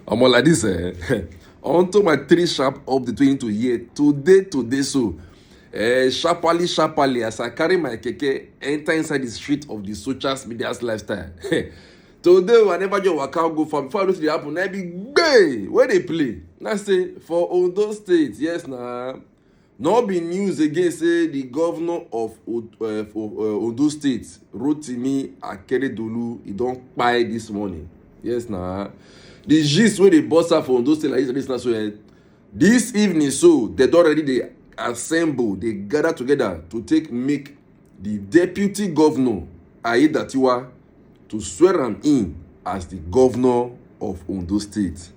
I'm all like this, eh? Onto my 3 sharp up the 22 year. Today, so. Sharply, as I carry my keke, enter inside the street of the social media's lifestyle. Today, whenever you walk out, go for before I do the happen, I be gay. Where they play? Now say for Ondo State, yes, nah. No be news again. Say the governor of Ondo State, Rotimi Akeredolu, he don't buy this morning. Yes, nah. The gist where they bust out for Ondo State like this, so this evening, so they already they assemble, they gather together to make the deputy governor Aiyedatiwa to swear him in as the governor of Ondo State.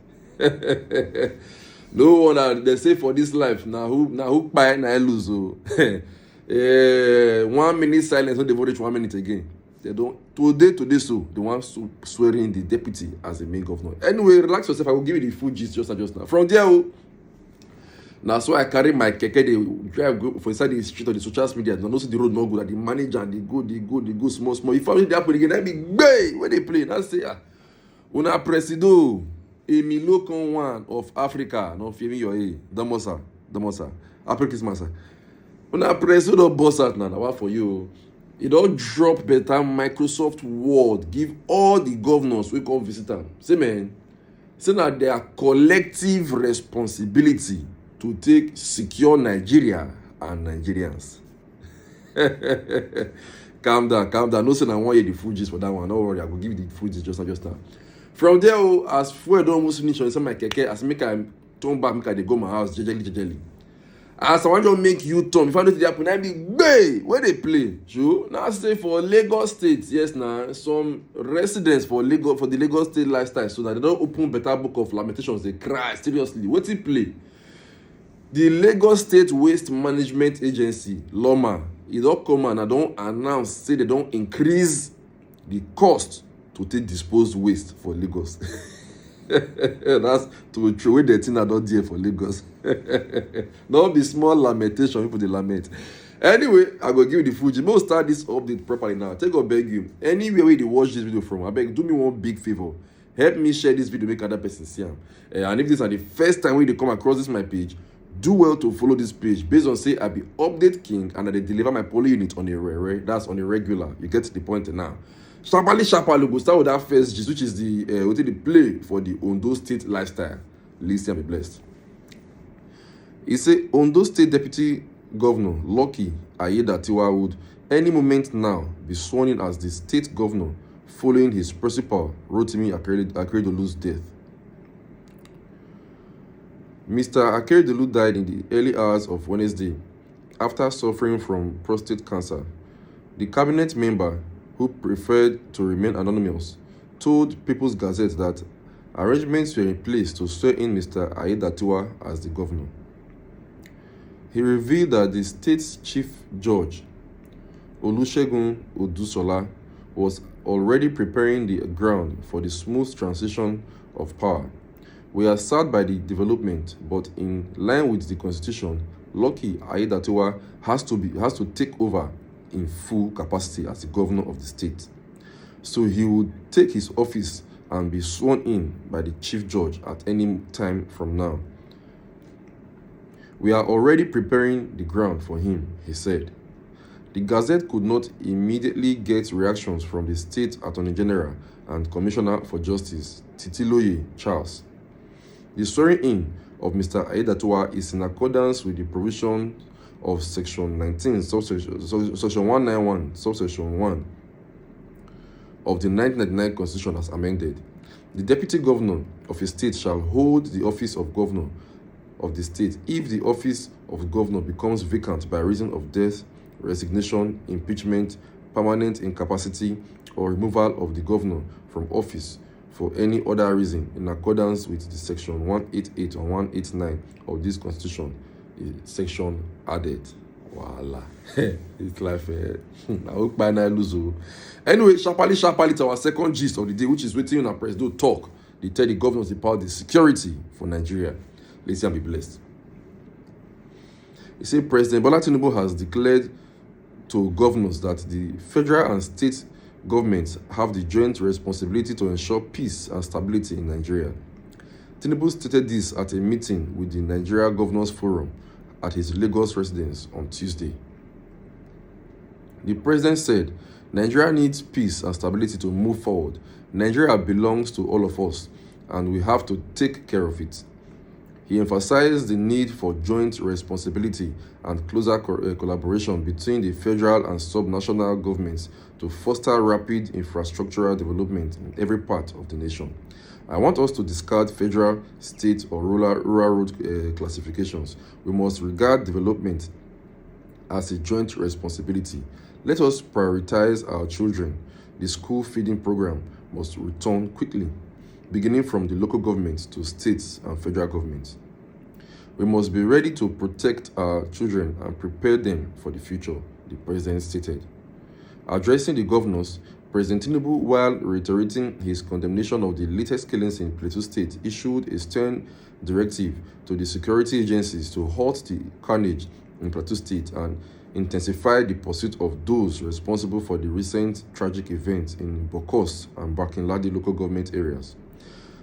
No wonder they say for this life, now who buy na lose. 1 minute silence, so they vote 1 minute again. They don't today so they want to swear in the deputy as the main governor. Anyway, relax yourself. I will give you the full gist just now. From there, now so I carry my keke, they drive go for inside the street of the social media. They don't see the road no good. That the manager and they go small. If I they happen again, I be gay where they play. Now say una presido Emilio Con one of Africa. No fearing your Damosa. Happy Christmas. Una presido boss out now. What for you? It don't drop better Microsoft Word. Give all the governors we come visit them. Say man, say now their collective responsibility to take secure Nigeria and Nigerians. Calm down. No say I want you the full gist for that one. Don't worry, I will give you the full gist just now. From there, as fuel don't almost finish on my keke, as make I turn back, make I dey go my house, jejely. As I want to make you turn, if I don't happen, I be bay where they play. Sure. Now say for Lagos State, yes, now some residents for the Lagos State lifestyle, so that they don't open better book of lamentations. They cry seriously. What it play? The Lagos State Waste Management Agency, LOMA, it don't come and I don't announce, say they don't increase the cost to take disposed waste for Lagos. That's to throw away the thing I don't dear for Lagos. Not be small lamentation, people they lament. Anyway, I go give you the Fuji. We'll start this update properly now. Take a beg you. Anywhere where you watch this video from, I beg, do me one big favor. Help me share this video, make other person see them. And if this is the first time when you come across this my page, do well to follow this page based on say I be update king and I deliver my poly unit on a that's on a regular. You get the point now. Sharply, go start with that first gist, which is the play for the Ondo State lifestyle. Listen and be blessed. He say Ondo State Deputy Governor Lucky Aiyedatiwa would any moment now be sworn in as the state governor following his principal Rotimi Akeredolu's death. Mr. Akeredolu died in the early hours of Wednesday after suffering from prostate cancer. The cabinet member, who preferred to remain anonymous, told People's Gazette that arrangements were in place to swear in Mr. Aiyedatiwa as the governor. He revealed that the state's chief judge, Olusegun Odusola, was already preparing the ground for the smooth transition of power. We are sad by the development, but in line with the constitution, Lucky Aiyedatiwa has to take over in full capacity as the governor of the state. So he would take his office and be sworn in by the chief judge at any time from now. We are already preparing the ground for him, he said. The Gazette could not immediately get reactions from the State Attorney General and Commissioner for Justice, Titiloye Charles. The swearing-in of Mr. Aiyedatiwa is in accordance with the provision of Section 19, Section 191, Subsection 1 of the 1999 Constitution as amended. The Deputy Governor of a state shall hold the office of Governor of the state if the office of Governor becomes vacant by reason of death, resignation, impeachment, permanent incapacity, or removal of the Governor from office for any other reason in accordance with the Section 188 or 189 of this Constitution, a section added. Voila. It's life. I hope by now lose. Anyway, sharply to our second gist of the day, which is waiting on our president talk. They tell the governors about the security for Nigeria. Let's see and be blessed. He said President Bola Tinubu has declared to governors that the federal and state governments have the joint responsibility to ensure peace and stability in Nigeria. Tinubu stated this at a meeting with the Nigeria Governors Forum at his Lagos residence on Tuesday. The president said, Nigeria needs peace and stability to move forward. Nigeria belongs to all of us, and we have to take care of it. He emphasized the need for joint responsibility and closer collaboration between the federal and sub-national governments to foster rapid infrastructural development in every part of the nation. I want us to discard federal, state, or rural road classifications. We must regard development as a joint responsibility. Let us prioritize our children. The school feeding program must return quickly, beginning from the local government to states and federal governments. We must be ready to protect our children and prepare them for the future, the president stated. Addressing the governors, President Tinubu, while reiterating his condemnation of the latest killings in Plateau State, issued a stern directive to the security agencies to halt the carnage in Plateau State and intensify the pursuit of those responsible for the recent tragic events in Bokos and Bakinladi local government areas.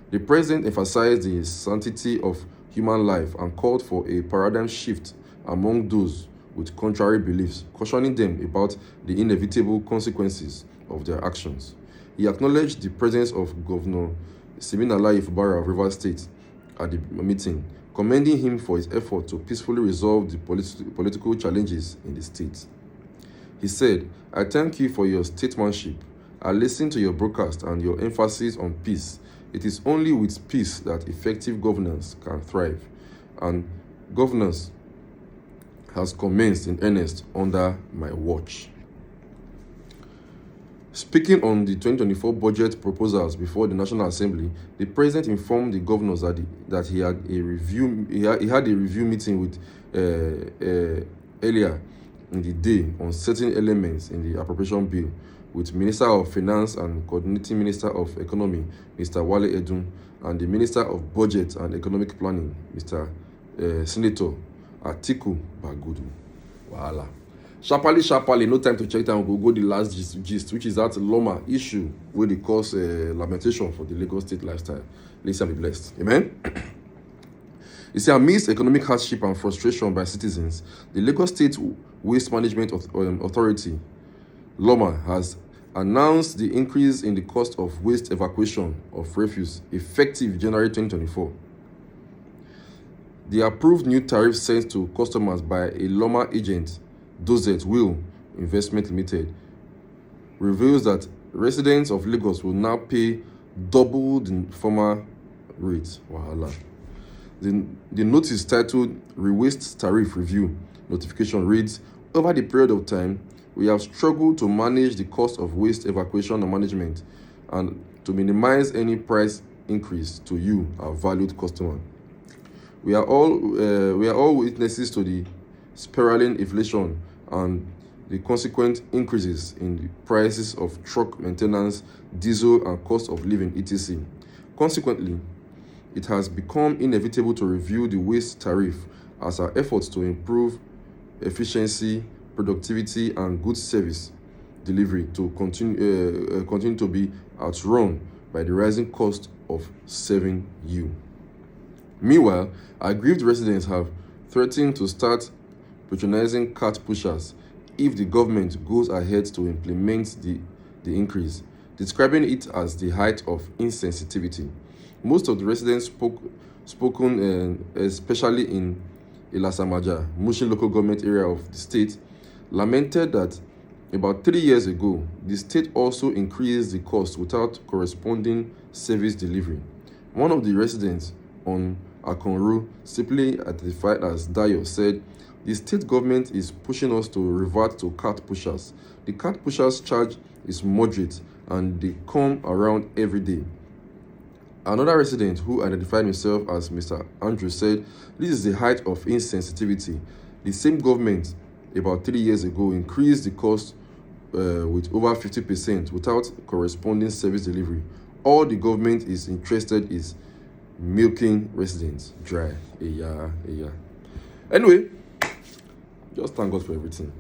The president emphasized the sanctity of human life and called for a paradigm shift among those with contrary beliefs, cautioning them about the inevitable consequences of their actions. He acknowledged the presence of Governor Siminalayi Fubara of Rivers State at the meeting, commending him for his effort to peacefully resolve the political challenges in the state. He said, I thank you for your statesmanship. I listened to your broadcast and your emphasis on peace. It is only with peace that effective governance can thrive, and governance has commenced in earnest under my watch. Speaking on the 2024 budget proposals before the National Assembly, the president informed the governors that he had a review meeting with earlier in the day on certain elements in the appropriation bill with Minister of Finance and Coordinating Minister of Economy, Mr. Wale Edun, and the Minister of Budget and Economic Planning, Mr. Senator Atiku Bagudu. Wahala. Sharply, no time to check time. We'll go the last gist, which is that Loma issue where they cause lamentation for the Lagos state lifestyle. Let's be blessed. Amen. You see, amidst economic hardship and frustration by citizens, the Lagos State Waste Management Authority, Loma, has announced the increase in the cost of waste evacuation of refuse effective January 2024. The approved new tariff sent to customers by a Loma agent, Dozet Will Investment Limited, reveals that residents of Lagos will now pay double the former rate. Wahala. The notice titled Rewaste Tariff Review notification reads, over the period of time, we have struggled to manage the cost of waste evacuation and management and to minimize any price increase to you, our valued customer. We are all witnesses to the spiraling inflation and the consequent increases in the prices of truck maintenance, diesel, and cost of living, etc. Consequently, it has become inevitable to review the waste tariff as our efforts to improve efficiency, productivity, and good service delivery to continue to be outrun by the rising cost of serving you. Meanwhile, aggrieved residents have threatened to start patronizing cart pushers if the government goes ahead to implement the increase, describing it as the height of insensitivity. Most of the residents spoken especially in Ilasamaja, Mushin local government area of the state, lamented that about 3 years ago, the state also increased the cost without corresponding service delivery. One of the residents on Akonru, simply identified as Dayo, said, the state government is pushing us to revert to cart pushers. The cart pushers' charge is moderate and they come around every day. Another resident who identified himself as Mr. Andrew said, this is the height of insensitivity. The same government about 3 years ago increased the cost with over 50% without corresponding service delivery. All the government is interested is milking residents dry. Yeah. Anyway, just thank God for everything.